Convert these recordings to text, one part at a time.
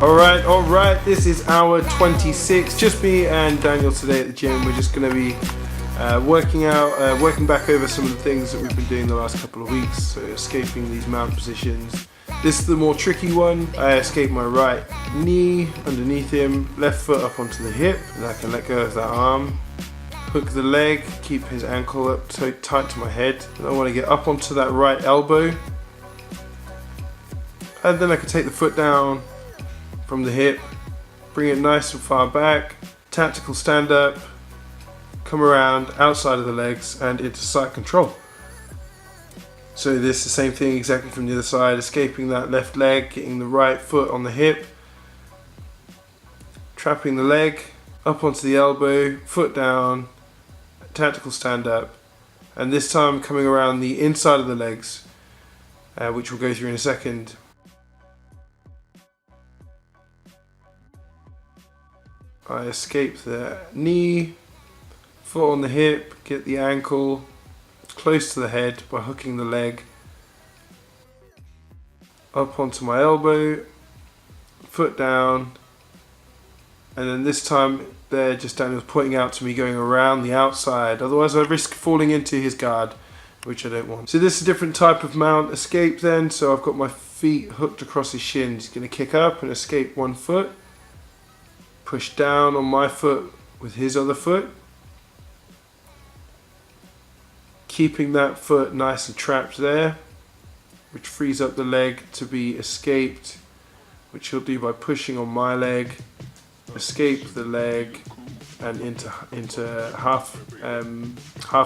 Alright, this is hour 26. Just me and Daniel today at the gym. We're just going to be working back over some of the things that we've been doing the last couple of weeks. So escaping these mount positions. This is the more tricky one. I escape my right knee underneath him, left foot up onto the hip, and I can let go of that arm. Hook the leg, keep his ankle up tight to my head. And I want to get up onto that right elbow. And then I can take the foot down from the hip, bring it nice and far back, tactical stand up, come around outside of the legs and into side control. So this is the same thing exactly from the other side, escaping that left leg, getting the right foot on the hip, trapping the leg, up onto the elbow, foot down, tactical stand up, and this time coming around the inside of the legs, which we'll go through in a second. I escape the knee, foot on the hip, get the ankle close to the head by hooking the leg, up onto my elbow, foot down, and then this time there just Daniel's pointing out to me going around the outside, otherwise I risk falling into his guard, which I don't want. So this is a different type of mount escape then, so I've got my feet hooked across his shins. He's going to kick up and escape one foot, push down on my foot with his other foot, keeping that foot nice and trapped there, which frees up the leg to be escaped, which he'll do by pushing on my leg, escape the leg and into half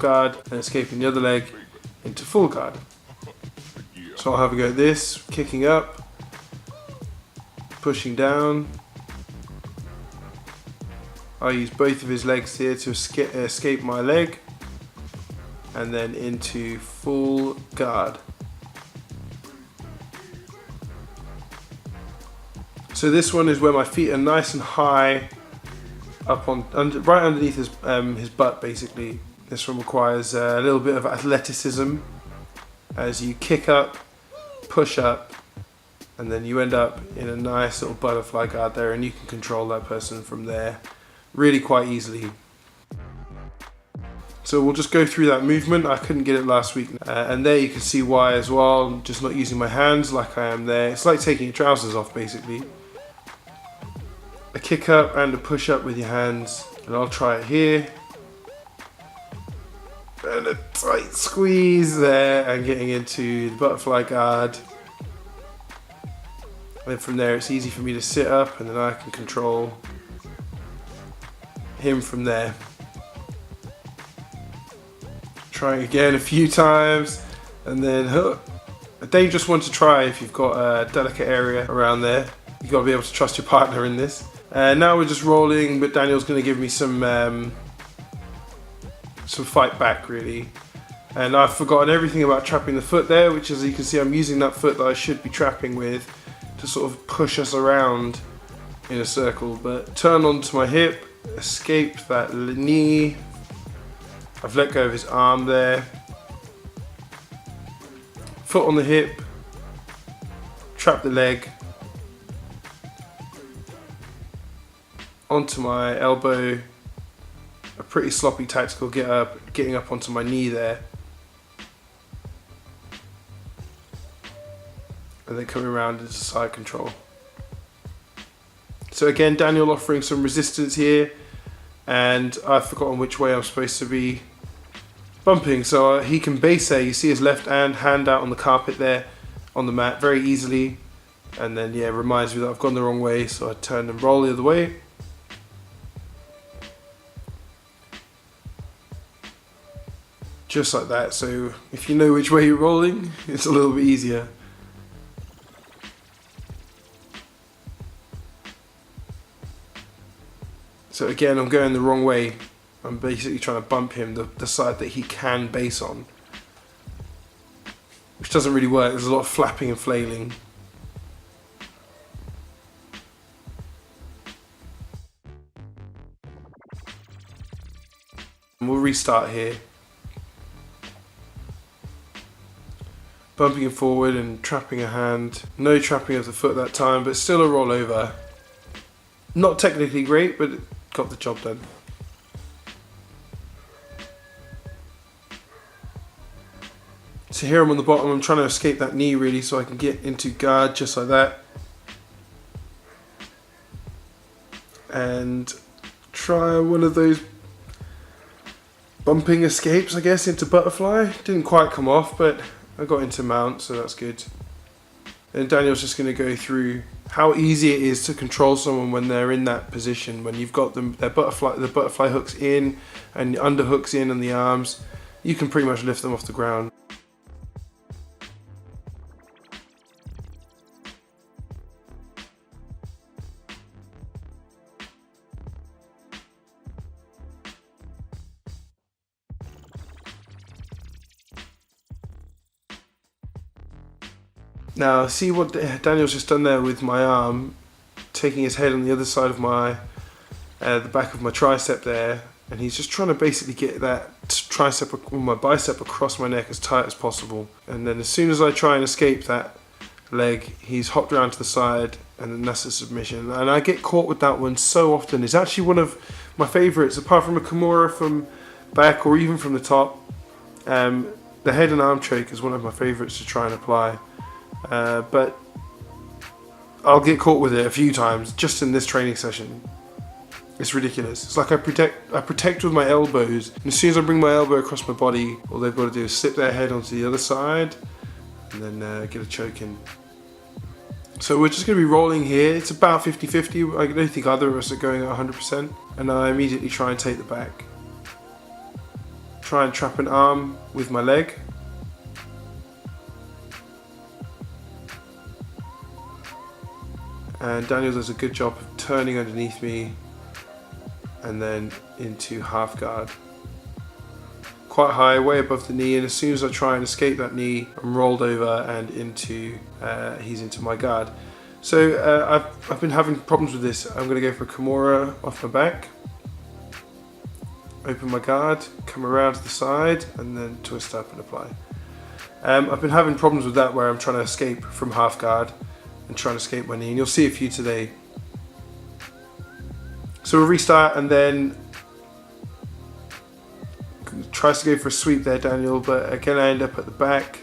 guard, and escaping the other leg into full guard. So I'll have a go at this, kicking up, pushing down. I use both of his legs here to escape my leg, and then into full guard. So this one is where my feet are nice and high, up on right underneath his butt basically. This one requires a little bit of athleticism as you kick up, push up, and then you end up in a nice little butterfly guard there, and you can control that person from there really quite easily. So we'll just go through that movement. I couldn't get it last week, and there you can see why as well. I'm just not using my hands like I am there. It's like taking your trousers off basically. A kick up and a push up with your hands, and I'll try it here. And a tight squeeze there, and getting into the butterfly guard. And then from there it's easy for me to sit up, and then I can control him from there. Trying again a few times, and then a dangerous one to try if you've got a delicate area around there. You've got to be able to trust your partner in this. Now we're just rolling, but Daniel's going to give me some fight back really. And I've forgotten everything about trapping the foot there, which as you can see I'm using that foot that I should be trapping with to sort of push us around in a circle. But turn onto my hip, escape that knee. I've let go of his arm there. Foot on the hip, trap the leg, onto my elbow, a pretty sloppy tactical getting up onto my knee there, and then coming around into side control. So again, Daniel offering some resistance here, and I've forgotten which way I'm supposed to be bumping, so he can base there. You see his left hand out on the carpet there on the mat very easily, and then yeah, reminds me that I've gone the wrong way, so I turn and roll the other way. Just like that, so if you know which way you're rolling, it's a little bit easier. So again, I'm going the wrong way. I'm basically trying to bump him the side that he can base on, which doesn't really work. There's a lot of flapping and flailing. And we'll restart here. bumping him forward and trapping a hand. No trapping of the foot that time, but still a rollover. Not technically great, but it got the job done. So here I'm on the bottom, I'm trying to escape that knee really so I can get into guard just like that. And try one of those bumping escapes, I guess, into butterfly. Didn't quite come off, but I got into mount, so that's good. And Daniel's just going to go through how easy it is to control someone when they're in that position, when you've got them, the butterfly hooks in and the underhooks in on the arms. You can pretty much lift them off the ground. Now, see what Daniel's just done there with my arm, taking his head on the other side of my, the back of my tricep there, and he's just trying to basically get that tricep or my bicep across my neck as tight as possible. And then as soon as I try and escape that leg, he's hopped around to the side, and then that's a submission. And I get caught with that one so often. It's actually one of my favourites, apart from a Kimura from back or even from the top. The head and arm choke is one of my favourites to try and apply. But I'll get caught with it a few times just in this training session. It's ridiculous. It's like I protect with my elbows, and as soon as I bring my elbow across my body, all they've got to do is slip their head onto the other side and then get a choke in. So we're just going to be rolling here. It's about 50-50. I don't think either of us are going at 100%. And I immediately try and take the back. Try and trap an arm with my leg. And Daniel does a good job of turning underneath me and then into half guard. Quite high, way above the knee, and as soon as I try and escape that knee, I'm rolled over and into he's into my guard. So I've been having problems with this. I'm going to go for a Kimura off my back, open my guard, come around to the side, and then twist up and apply. I've been having problems with that where I'm trying to escape from half guard and trying to escape my knee, and you'll see a few today. So we'll restart, and then tries to go for a sweep there, Daniel, but again I end up at the back,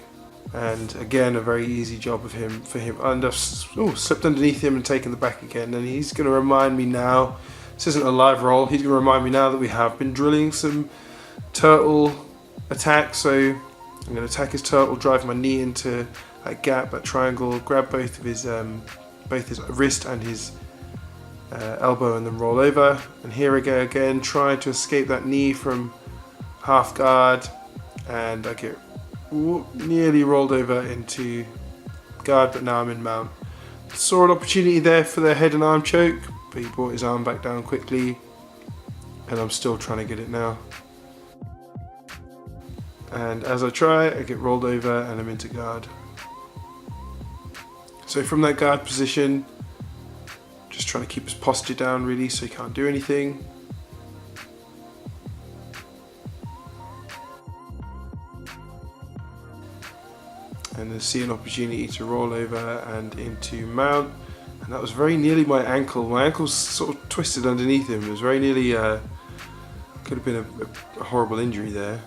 and again a very easy job of him and I've slipped underneath him and taken the back again. And he's going to remind me now, this isn't a live roll, he's going to remind me now that we have been drilling some turtle attacks. So I'm going to attack his turtle, drive my knee into that gap, that triangle, grab both his wrist and his elbow, and then roll over. And here I go again, trying to escape that knee from half guard, and I get nearly rolled over into guard, but now I'm in mount. Saw an opportunity there for the head and arm choke, but he brought his arm back down quickly, and I'm still trying to get it now. And as I try, I get rolled over and I'm into guard. So from that guard position, just trying to keep his posture down really so he can't do anything. And then see an opportunity to roll over and into mount. And that was very nearly my ankle. My ankle's sort of twisted underneath him. It was very nearly, could have been a horrible injury there.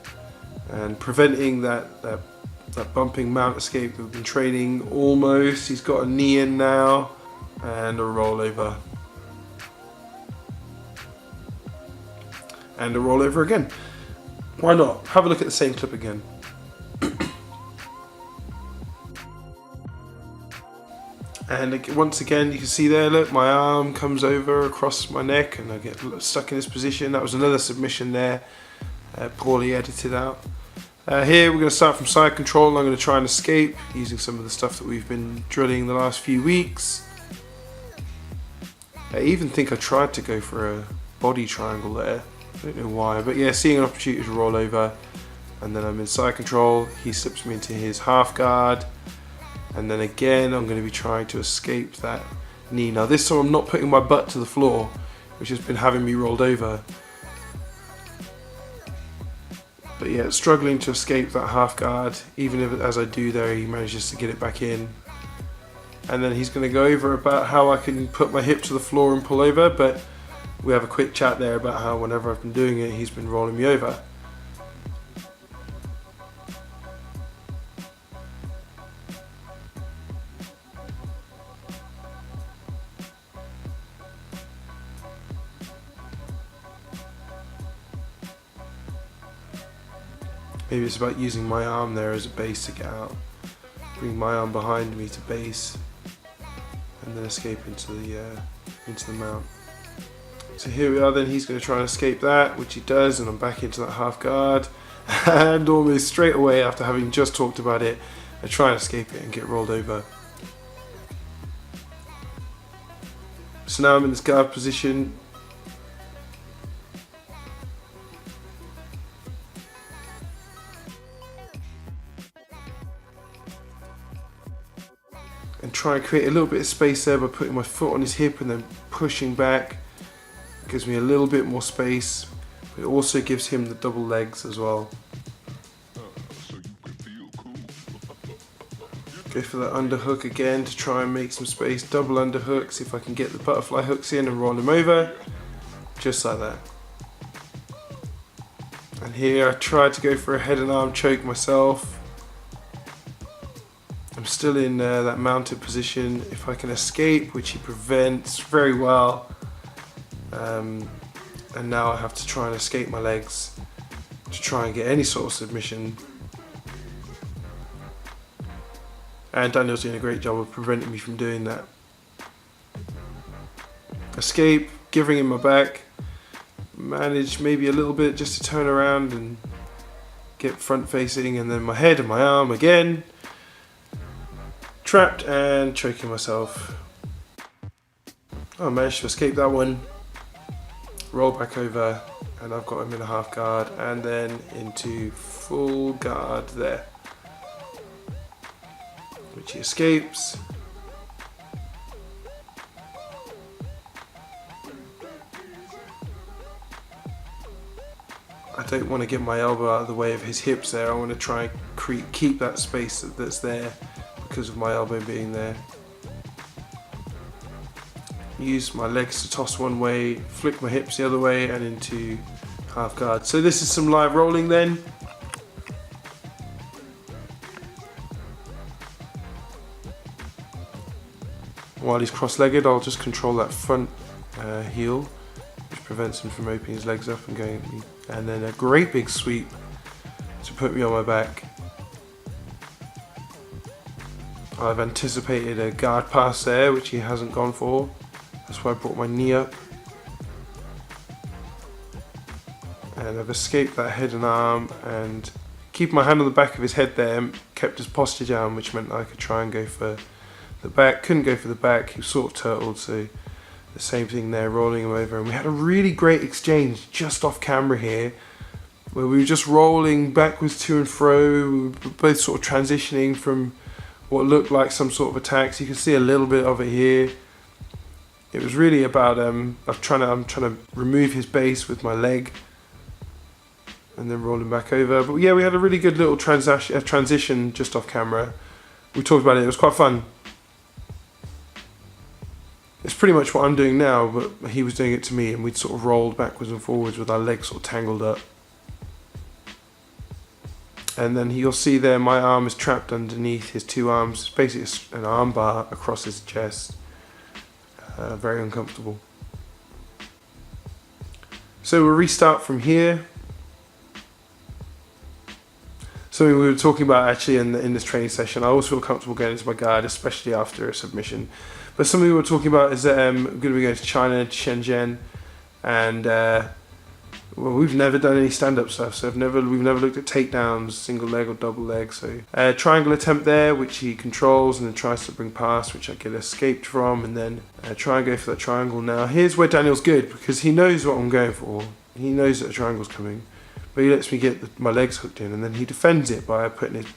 And preventing that bumping mount escape that we've been training almost. He's got a knee in now and a rollover. And a rollover again. Why not? Have a look at the same clip again. And once again, you can see there, look, my arm comes over across my neck and I get stuck in this position. That was another submission there, poorly edited out. Here we're going to start from side control, and I'm going to try and escape using some of the stuff that we've been drilling the last few weeks. I even think I tried to go for a body triangle there. I don't know why, but yeah, seeing an opportunity to roll over, and then I'm in side control. He slips me into his half guard, and then again I'm going to be trying to escape that knee. Now this time I'm not putting my butt to the floor, which has been having me rolled over. But yeah, struggling to escape that half guard. Even if, as I do there, he manages to get it back in. And then he's going to go over about how I can put my hip to the floor and pull over, but we have a quick chat there about how whenever I've been doing it, he's been rolling me over. Maybe it's about using my arm there as a base to get out. Bring my arm behind me to base, and then escape into the mount. So here we are then, he's going to try and escape that, which he does, and I'm back into that half guard. And almost straight away, after having just talked about it, I try and escape it and get rolled over. So now I'm in this guard position. And try and create a little bit of space there by putting my foot on his hip and then pushing back. It gives me a little bit more space, but it also gives him the double legs as well. Go for that underhook again to try and make some space. Double underhook, see if I can get the butterfly hooks in and roll him over. Just like that. And here I tried to go for a head and arm choke myself. I'm still in that mounted position. If I can escape, which he prevents very well, and now I have to try and escape my legs to try and get any sort of submission. And Daniel's doing a great job of preventing me from doing that. Escape, giving him my back, manage maybe a little bit just to turn around and get front facing, and then my head and my arm again. Trapped and choking myself. I managed to escape that one. Roll back over, and I've got him in a half guard, and then into full guard there, which he escapes. I don't want to get my elbow out of the way of his hips there. I want to try and keep that space that's there because of my elbow being there. Use my legs to toss one way, flick my hips the other way, and into half guard. So this is some live rolling then. While he's cross-legged, I'll just control that front heel, which prevents him from opening his legs up and going at me. And then a great big sweep to put me on my back. I've anticipated a guard pass there, which he hasn't gone for. That's why I brought my knee up. And I've escaped that head and arm, and keep my hand on the back of his head there, kept his posture down, which meant I could try and go for the back. Couldn't go for the back, he was sort of turtled, so the same thing there, rolling him over. And we had a really great exchange just off camera here, where we were just rolling backwards to and fro. We were both sort of transitioning from what looked like some sort of attacks. You can see a little bit of it here. It was really about I'm trying to remove his base with my leg and then roll him back over. But yeah, we had a really good little transition just off camera. We talked about it. It was quite fun. It's pretty much what I'm doing now, but he was doing it to me, and we'd sort of rolled backwards and forwards with our legs sort of tangled up. And then you'll see there my arm is trapped underneath his two arms. It's basically an arm bar across his chest. Very uncomfortable. So we'll restart from here. Something we were talking about actually in this training session. I always feel comfortable going into my guard, especially after a submission. But something we were talking about is that I'm going to be going to China, Shenzhen, and well, we've never done any stand-up stuff, so we've never looked at takedowns, single leg or double leg. So triangle attempt there, which he controls and then tries to bring past, which I get escaped from, and then try and go for that triangle. Now here's where Daniel's good, because he knows what I'm going for. He knows that a triangle's coming, but he lets me get my legs hooked in, and then he defends it by putting his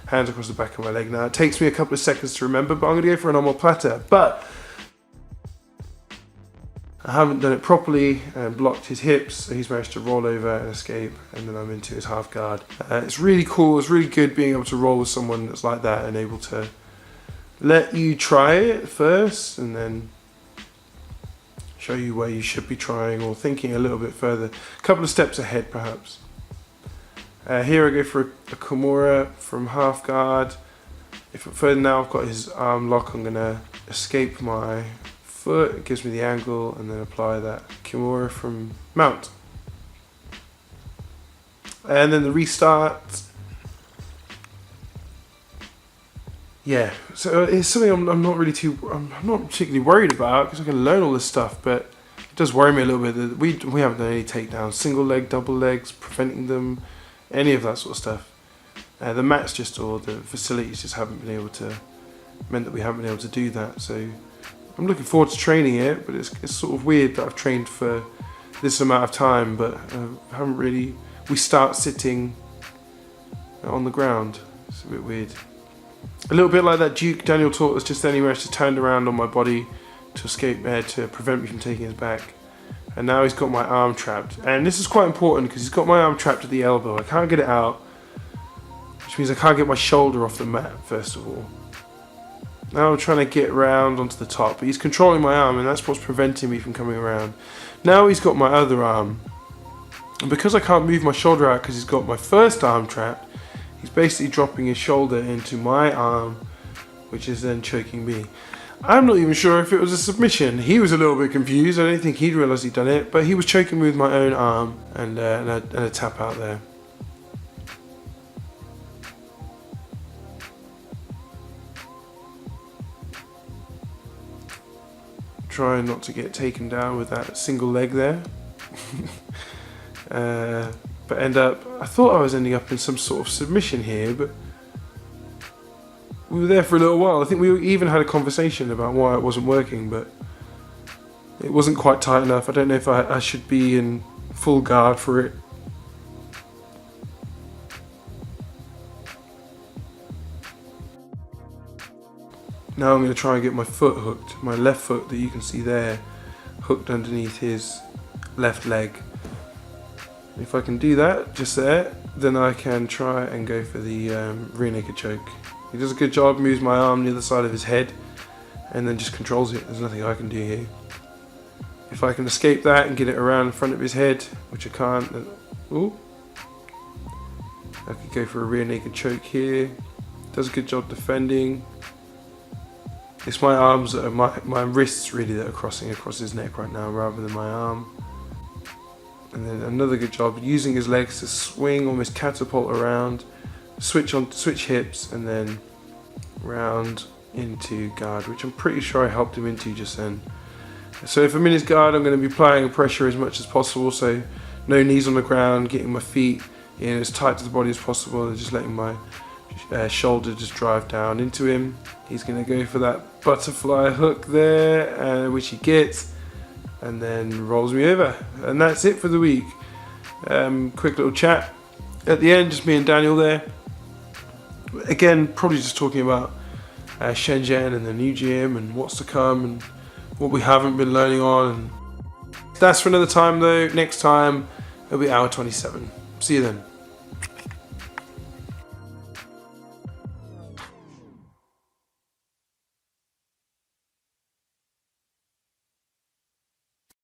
hands across the back of my leg. Now it takes me a couple of seconds to remember, but I'm going to go for a normal platter. But I haven't done it properly and blocked his hips, so he's managed to roll over and escape, and then I'm into his half guard. It's really cool, it's really good being able to roll with someone that's like that and able to let you try it first and then show you where you should be trying or thinking a little bit further, a couple of steps ahead perhaps. Here I go for a Kimura from half guard. Further now I've got his arm lock, I'm going to escape my foot, it gives me the angle, and then apply that Kimura from mount. And then the restart. Yeah, so it's something I'm not particularly worried about because I can learn all this stuff, but it does worry me a little bit that we haven't done any takedowns, single leg, double legs, preventing them, any of that sort of stuff. The mats just, or the facilities just haven't been able to, meant that we haven't been able to do that. So I'm looking forward to training it, but it's sort of weird that I've trained for this amount of time, but haven't really, we start sitting on the ground. It's a bit weird. A little bit like that Duke Daniel taught us just then. He managed to turn around on my body to escape to prevent me from taking his back. And now he's got my arm trapped. And this is quite important because he's got my arm trapped at the elbow. I can't get it out, which means I can't get my shoulder off the mat, first of all. Now I'm trying to get round onto the top, but he's controlling my arm and that's what's preventing me from coming around. Now he's got my other arm. And because I can't move my shoulder out because he's got my first arm trapped, he's basically dropping his shoulder into my arm, which is then choking me. I'm not even sure if it was a submission. He was a little bit confused. I don't think he'd realised he'd done it, but he was choking me with my own arm and a tap out there. Trying not to get taken down with that single leg there. But I thought I was ending up in some sort of submission here, but we were there for a little while. I think we even had a conversation about why it wasn't working, but it wasn't quite tight enough. I don't know if I should be in full guard for it. Now I'm going to try and get my foot hooked, my left foot that you can see there, hooked underneath his left leg. If I can do that, just there, then I can try and go for the rear naked choke. He does a good job, moves my arm near the side of his head, and then just controls it. There's nothing I can do here. If I can escape that and get it around in front of his head, which I can't, then, ooh, I could go for a rear naked choke here. Does a good job defending. It's my arms, my wrists really that are crossing across his neck right now rather than my arm. And then another good job using his legs to swing, almost catapult around, switch hips, and then round into guard, which I'm pretty sure I helped him into just then. So if I'm in his guard, I'm going to be applying pressure as much as possible, so no knees on the ground, getting my feet in as tight to the body as possible, and just letting my shoulder just drive down into him. He's going to go for that butterfly hook there, which he gets, and then rolls me over. And that's it for the week. Quick little chat at the end, just me and Daniel there. Again, probably just talking about Shenzhen and the new gym and what's to come and what we haven't been learning on. And that's for another time though. Next time it'll be hour 27. See you then.